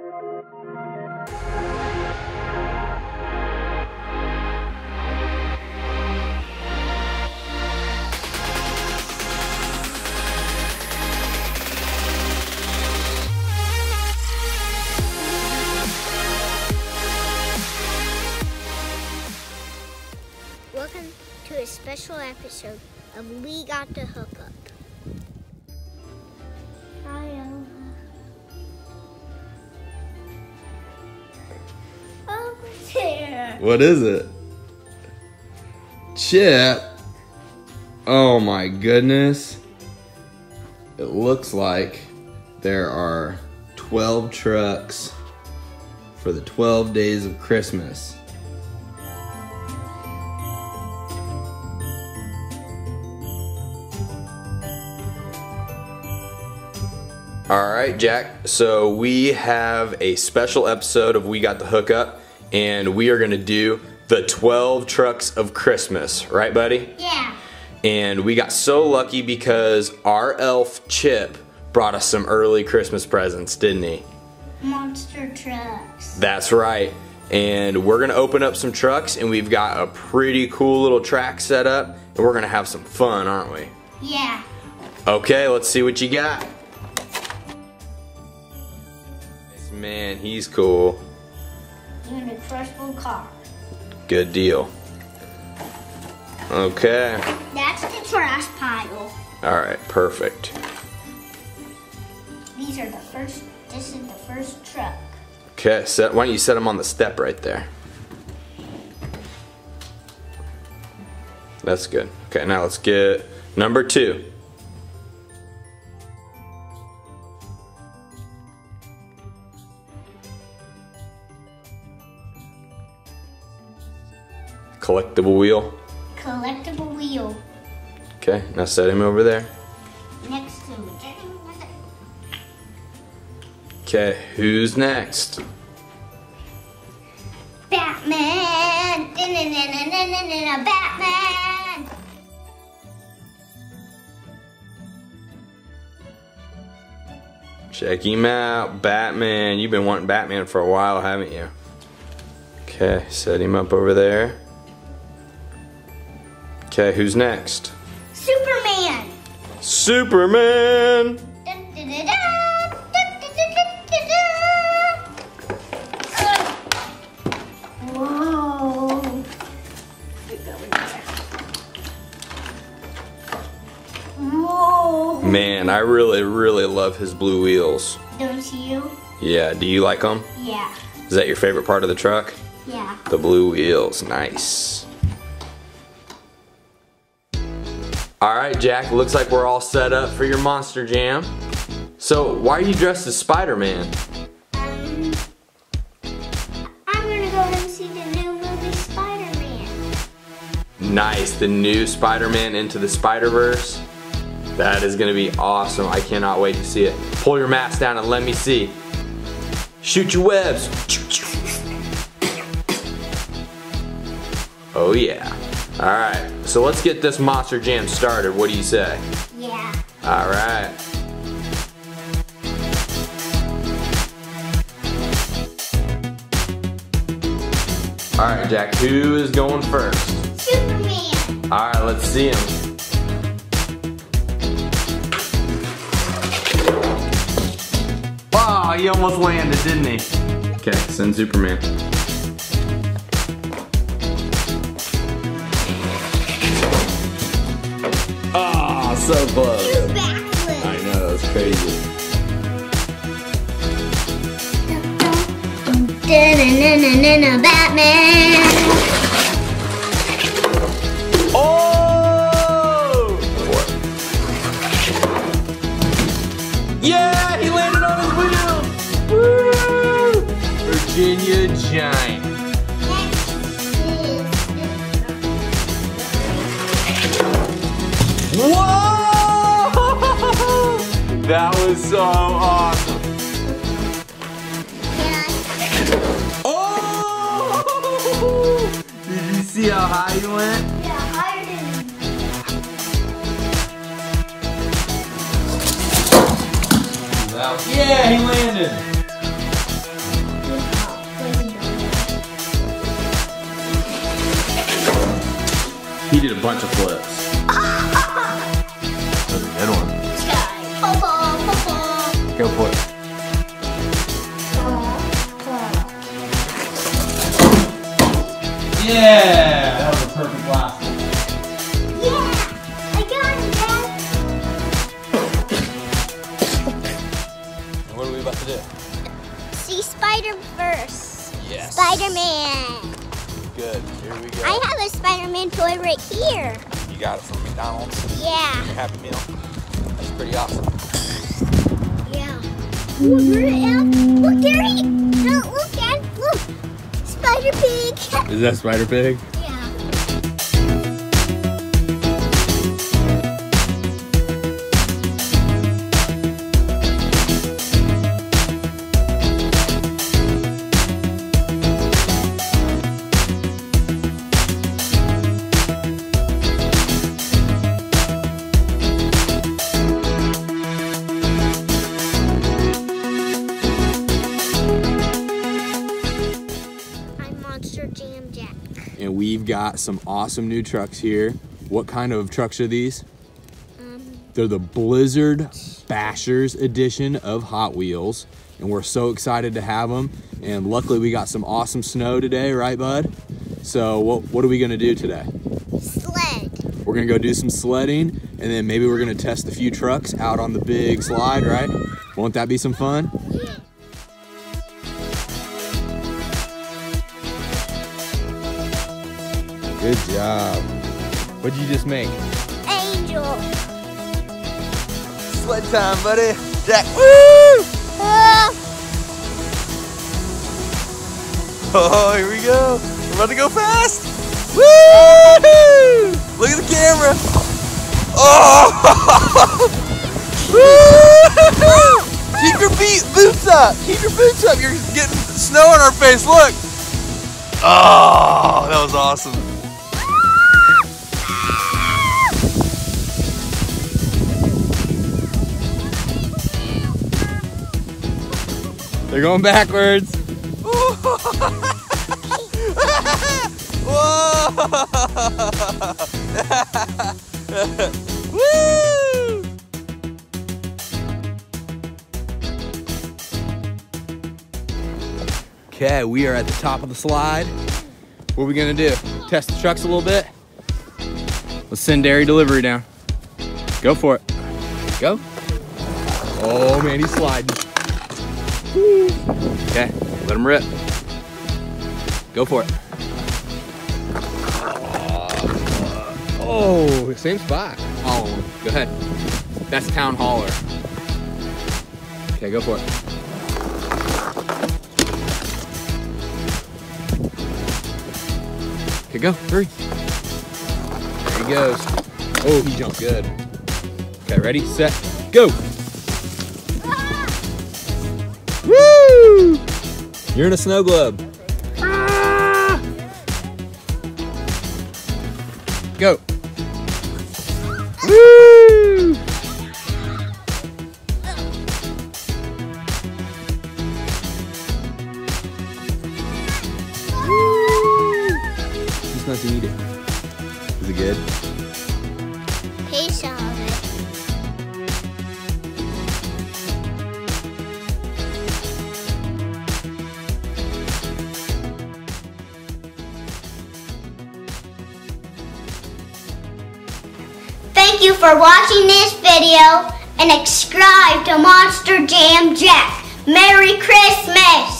Welcome to a special episode of We Got the Hookup. Hi, over there. What is it? Chip. Oh my goodness. It looks like there are 12 trucks for the 12 days of Christmas. All right, Jack, so we have a special episode of We Got the Hookup, and we are gonna do the 12 trucks of Christmas, right buddy? Yeah. And we got so lucky because our elf Chip brought us some early Christmas presents, didn't he? Monster trucks. That's right. And we're gonna open up some trucks, and we've got a pretty cool little track set up, and we're gonna have some fun, aren't we? Yeah. Okay, let's see what you got. Man, he's cool. Even a crushable car. Good deal. Okay. That's the trash pile. Alright, perfect. These are the first, this is the first truck. Okay, why don't you set him on the step right there? That's good. Okay, now let's get number 2. Collectible wheel. Collectible wheel. Okay, now set him over there. Next to it. Okay, who's next? Batman! Batman! Check him out, Batman. You've been wanting Batman for a while, haven't you? Okay, set him up over there. Okay, who's next? Superman! Superman! Whoa! Whoa! Man, I really love his blue wheels. Don't you? Yeah, do you like them? Yeah. Is that your favorite part of the truck? Yeah. The blue wheels, nice. Alright, Jack, looks like we're all set up for your Monster Jam. So, why are you dressed as Spider-Man? I'm gonna go and see the new movie Spider-Man. Nice, the new Spider-Man Into the Spider-Verse. That is gonna be awesome. I cannot wait to see it. Pull your mask down and let me see. Shoot your webs. Oh yeah. Alright, so let's get this Monster Jam started. What do you say? Yeah. Alright. Alright, Jack, who is going first? Superman! Alright, let's see him. Wow, he almost landed, didn't he? Okay, send Superman. Oh, so close. You backflip! I know, that's crazy. Batman! Oh! Yeah, he landed on his wheel! Woo! Virginia Giant. Whoa! That was so awesome. Oh! Did you see how high you went? Yeah, higher than Yeah, he landed. He did a bunch of flips. That was a good one. Go for it. Yeah! That was a perfect last one. Yeah! I got it, Dad! What are we about to do? See Spider-Verse. Yes. Spider-Man. Good. Here we go. I have a Spider-Man toy right here. You got it from McDonald's? Yeah. Your Happy Meal? That's pretty awesome. Yeah. Look, look, Gary! Don't look, Dad! Look! Spider-Pig! Is that Spider-Pig? Yeah. Jam Jack. And we've got some awesome new trucks here. What kind of trucks are these? They're the Blizzard Bashers edition of Hot Wheels. And we're so excited to have them. And luckily we got some awesome snow today, right, bud? So what are we gonna do today? Sled. We're gonna go do some sledding, and then maybe we're gonna test a few trucks out on the big slide, right? Won't that be some fun? Yeah. Good job. What'd you just make? Angel. Sled time, buddy. Jack, woo! Oh, here we go. We're about to go fast. Woo! Look at the camera. Oh! Woo! Keep your boots up. Keep your boots up. You're getting snow on our face. Look. Oh, that was awesome. They're going backwards. Whoa! Woo! Okay, we are at the top of the slide. What are we gonna do? Test the trucks a little bit? Let's send dairy delivery down. Go for it. Go. Oh man, he's sliding. Okay, let him rip. Go for it. Oh, same spot. Oh, go ahead. That's Town Hauler. Okay, go for it. Okay, go, hurry. There he goes. Oh, he jumped good. Okay, ready, set, go. Woo! You're in a snow globe. Ah! Go. Woo! It's nice to eat it. Is it good? Taste of it. Thank you for watching this video and subscribe to Monster Jam Jack. Merry Christmas!